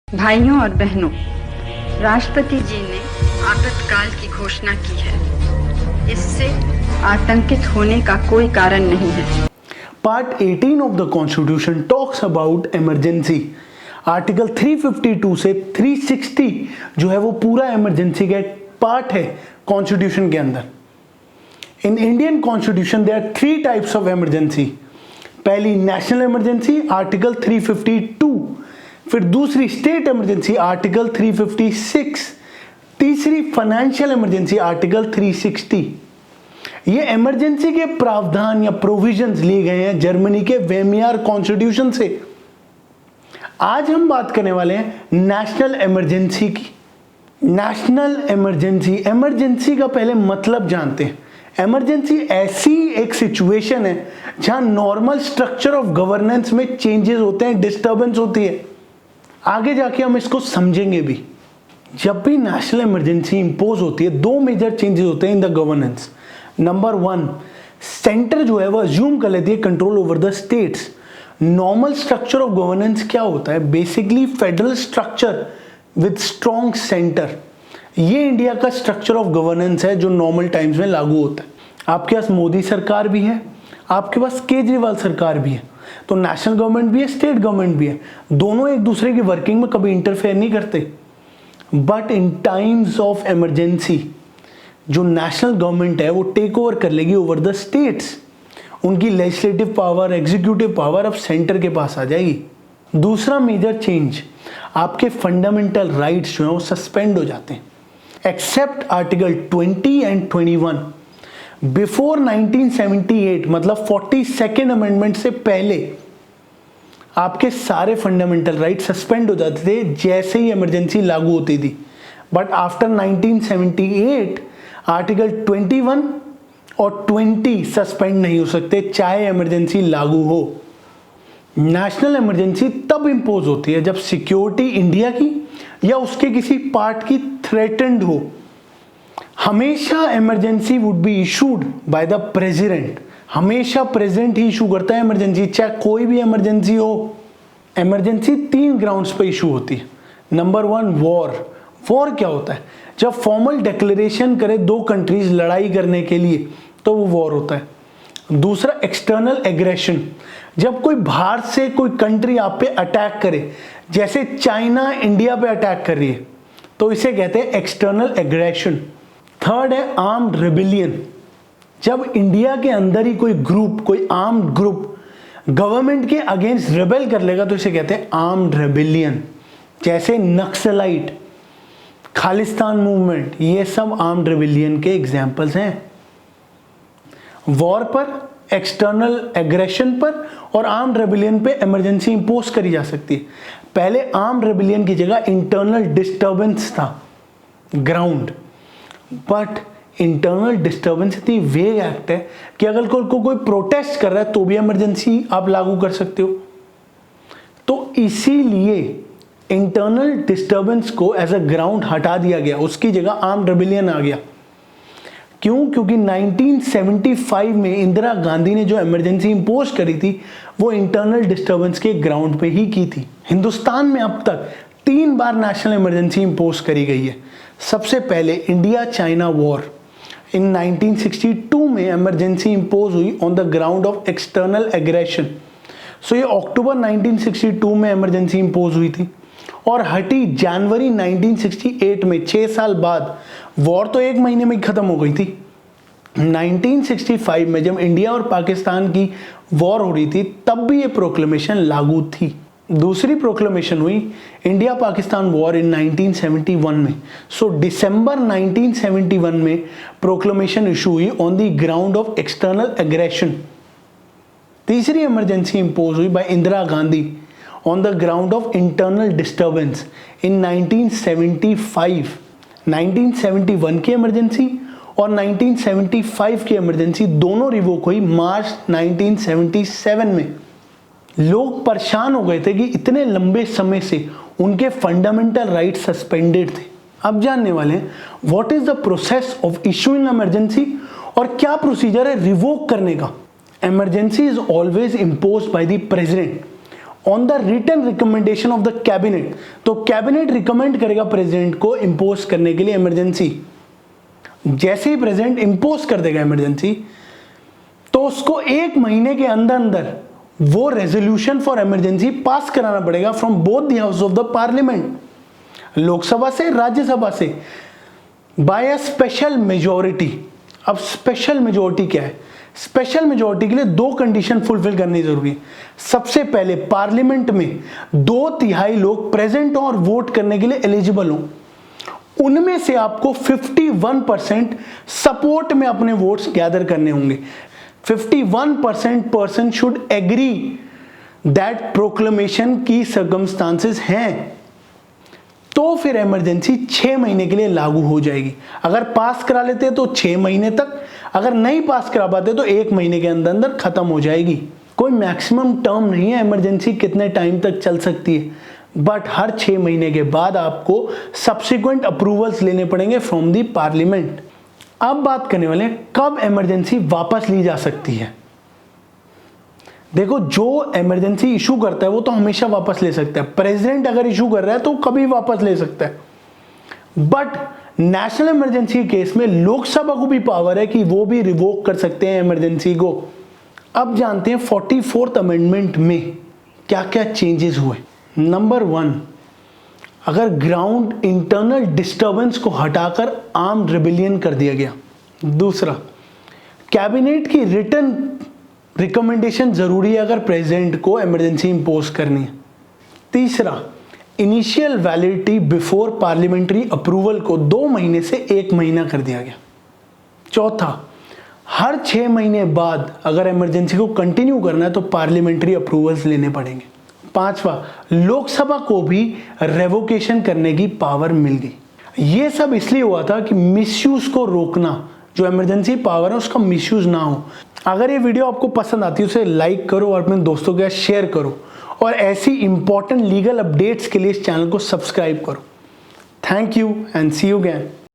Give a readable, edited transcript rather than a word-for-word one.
भाइयों और बहनों, राष्ट्रपति जी ने आपातकाल की घोषणा की है। इससे आतंकित होने का कोई कारण नहीं है। Part 18 of the Constitution talks about emergency. Article 352 से 360 जो है वो पूरा इमरजेंसी का एक पार्ट है कॉन्स्टिट्यूशन के अंदर। In Indian constitution there are 3 types of emergency. पहली नेशनल इमरजेंसी आर्टिकल 352, फिर दूसरी स्टेट इमरजेंसी आर्टिकल 356, तीसरी फाइनेंशियल इमरजेंसी आर्टिकल 360। ये इमरजेंसी के प्रावधान या प्रोविजंस लिए गए हैं जर्मनी के वेमियार कॉन्स्टिट्यूशन से। आज हम बात करने वाले हैं नेशनल इमरजेंसी की। नेशनल इमरजेंसी, इमरजेंसी का पहले मतलब जानते हैं। इमरजेंसी ऐसी एक सिचुएशन है जहां नॉर्मल स्ट्रक्चर ऑफ गवर्नेंस में चेंजेस होते हैं, डिस्टर्बेंस होती है। आगे जाके हम इसको समझेंगे भी। जब भी नेशनल इमरजेंसी इंपोज होती है, 2 मेजर चेंजेस होते हैं in the governance. Number 1, centre जो है वो अज्यूम कर लेती है control over the states. Normal structure of governance क्या होता है? Basically federal structure with strong centre. ये इंडिया का स्ट्रक्चर ऑफ गवर्नेंस है जो नॉर्मल टाइम्स में लागू होता है। आपके पास मोदी सरकार भी है, आपके पास केजरीवाल सरकार भी है, तो नेशनल गवर्नमेंट भी है, स्टेट गवर्नमेंट भी है। दोनों एक दूसरे की वर्किंग में कभी इंटरफेयर नहीं करते। But in times of emergency जो नेशनल गवर्नमेंट है वो टेक ओवर कर लेगी ओवर द स्टेट्स। उनकी लेजिस्लेटिव पावर, एग्जीक्यूटिव पावर अब सेंटर के पास आ जाएगी। दूसरा मेजर चेंज, आपके फंडामेंटल राइट्स जो हैं वो सस्पेंड हो जाते हैं एक्सेप्ट आर्टिकल 20 एंड 21। बिफोर 1978 मतलब 42nd अमेंडमेंट से पहले आपके सारे फंडामेंटल राइट सस्पेंड हो जाते थे जैसे ही इमरजेंसी लागू होती थी। बट आफ्टर 1978 आर्टिकल 21 और 20 सस्पेंड नहीं हो सकते चाहे इमरजेंसी लागू हो। नेशनल इमरजेंसी तब इंपोज होती है जब सिक्योरिटी इंडिया की या उसके किसी पार्ट की थ्रेटेंड हो। हमेशा emergency would be issued by the president. हमेशा प्रेसिडेंट ही इशू करता है इमरजेंसी, चाहे कोई भी इमरजेंसी हो। इमरजेंसी 3 ग्राउंड्स पे इशू होती है। Number 1, war. वॉर क्या होता है? जब फॉर्मल डिक्लेरेशन करे 2 कंट्रीज लड़ाई करने के लिए तो वो वॉर होता है। दूसरा, एक्सटर्नल एग्रेशन। जब कोई बाहर से कोई कंट्री आप पे अटैक करे, जैसे चाइना इंडिया पे अटैक कर रही है, तो इसे कहते हैं एक्सटर्नल एग्रेशन। थर्ड है आर्म्ड रिबेलियन। जब इंडिया के अंदर ही कोई ग्रुप, कोई आर्म्ड ग्रुप गवर्नमेंट के अगेंस्ट रिबेल कर लेगा तो इसे कहते हैं आर्म्ड रिबेलियन। जैसे नक्सलाइट, खालिस्तान मूवमेंट, ये सब आर्म्ड रिबेलियन के एग्जाम्पल्स हैं। वॉर पर, एक्सटर्नल एग्रेशन पर और आर्म्ड रेबेलियन पे इमरजेंसी इंपोज करी जा सकती है। पहले आर्म्ड रेबेलियन की जगह इंटरनल डिस्टर्बेंस था ग्राउंड। बट इंटरनल डिस्टर्बेंस इतनी वेग एक्ट है कि अगर कोई प्रोटेस्ट कर रहा है तो भी इमरजेंसी आप लागू कर सकते हो। तो इसीलिए इंटरनल डिस्टर्बेंस को एज अ ग्राउंड हटा दिया गया, उसकी जगह आर्म्ड रेबेलियन आ गया। क्यों? क्योंकि 1975 में इंदिरा गांधी ने जो इमरजेंसी इंपोज करी थी वो इंटरनल डिस्टर्बेंस के ग्राउंड पे ही की थी। हिंदुस्तान में अब तक 3 बार नेशनल इमरजेंसी इंपोज करी गई है। सबसे पहले इंडिया चाइना वॉर इन 1962 में इमरजेंसी इंपोज हुई on the ground of external aggression. So ये अक्टूबर 1962 में इमरजेंसी इंपोज हुई थी और हटी जनवरी 1968 में। 6 साल बाद। वॉर तो 1 महीने में ही खत्म हो गई थी। 1965 में जब इंडिया और पाकिस्तान की वॉर हो रही थी तब भी ये प्रोक्लेमेशन लागू थी। दूसरी प्रोक्लेमेशन हुई इंडिया पाकिस्तान वॉर इन 1971 में। सो दिसंबर 1971 में प्रोक्लेमेशन इशू हुई on the ground of external aggression. तीसरी इमरजेंसी इंपोज हुई by Indira Gandhi on the ground of internal disturbance in 1975। 1971 की इमरजेंसी और 1975 की इमरजेंसी दोनों रिवोक हुई मार्च 1977 में। लोग परेशान हो गए थे कि इतने लंबे समय से उनके फंडामेंटल राइट सस्पेंडेड थे। अब जानने वाले हैं what is the process of issuing emergency और क्या प्रोसीजर है रिवोक करने का। Emergency is always imposed by the president on the written recommendation of the cabinet. तो कैबिनेट रिकमेंड करेगा प्रेसिडेंट को इंपोज करने के लिए इमरजेंसी। जैसे ही प्रेसिडेंट इंपोज कर देगा इमरजेंसी, तो उसको 1 महीने के अंदर अंदर वो रेजोल्यूशन फॉर इमरजेंसी पास कराना पड़ेगा from both the house of the parliament, Lok Sabha से, राज्यसभा से, बाय अ स्पेशल मेजोरिटी। अब स्पेशल मेजोरिटी क्या है? स्पेशल मेजोरिटी के लिए 2 कंडीशन फुलफिल करनी जरूरी है। सबसे पहले पार्लियामेंट में 2/3 लोग प्रेजेंट हो और वोट करने के लिए एलिजिबल हो। उनमें से आपको 51% सपोर्ट में अपने वोट्स गैदर करने होंगे। 51% person should agree that proclamation की सर्कमस्टांसेस हैं, तो फिर इमरजेंसी 6 महीने के लिए लागू हो जाएगी। अगर पास करा लेते तो 6 महीने तक, अगर नहीं पास करा पाते तो 1 महीने के अंदर अंदर खत्म हो जाएगी। कोई मैक्सिमम टर्म नहीं है इमरजेंसी कितने टाइम तक चल सकती है, बट हर 6 महीने के बाद आपको सब्सिक्वेंट अप्रूवल्स लेने पड़ेंगे फ्रॉम दी पार्लियामेंट। अब बात करने वाले हैं कब इमरजेंसी वापस ली जा सकती है। देखो, जो इमरजेंसी इशू करता है वो तो हमेशा वापस ले सकता है। प्रेसिडेंट अगर इशू कर रहा है तो कभी वापस ले सकता है, बट नेशनल इमरजेंसी के केस में लोकसभा को भी पावर है कि वो भी रिवोक कर सकते हैं इमरजेंसी को। अब जानते हैं 44th अमेंडमेंट में क्या क्या चेंजेस हुए। नंबर 1, अगर ग्राउंड इंटरनल डिस्टर्बेंस को हटाकर आर्म्ड रिबेलियन कर दिया गया। दूसरा, कैबिनेट की रिटन रिकमेंडेशन जरूरी है अगर प्रेसिडेंट को इमरजेंसी इंपोज करनी है। तीसरा, initial validity before parliamentary approval को 2 महीने से 1 महीना कर दिया गया। चौथा, हर 6 महीने बाद अगर इमरजेंसी को कंटिन्यू करना है तो पार्लियामेंट्री अप्रूवल्स लेने पड़ेंगे। पांचवा, लोकसभा को भी रेवोकेशन करने की पावर मिल गई। ये सब इसलिए हुआ था कि मिसयूज को रोकना, जो इमरजेंसी पावर है उसका मिसयूज ना हो। अगर ये वीडियो आपको पसंद आती है उसे लाइक करो और अपने दोस्तों के साथ शेयर करो, और ऐसी इंपॉर्टेंट लीगल अपडेट्स के लिए इस चैनल को सब्सक्राइब करो। Thank you and see you again.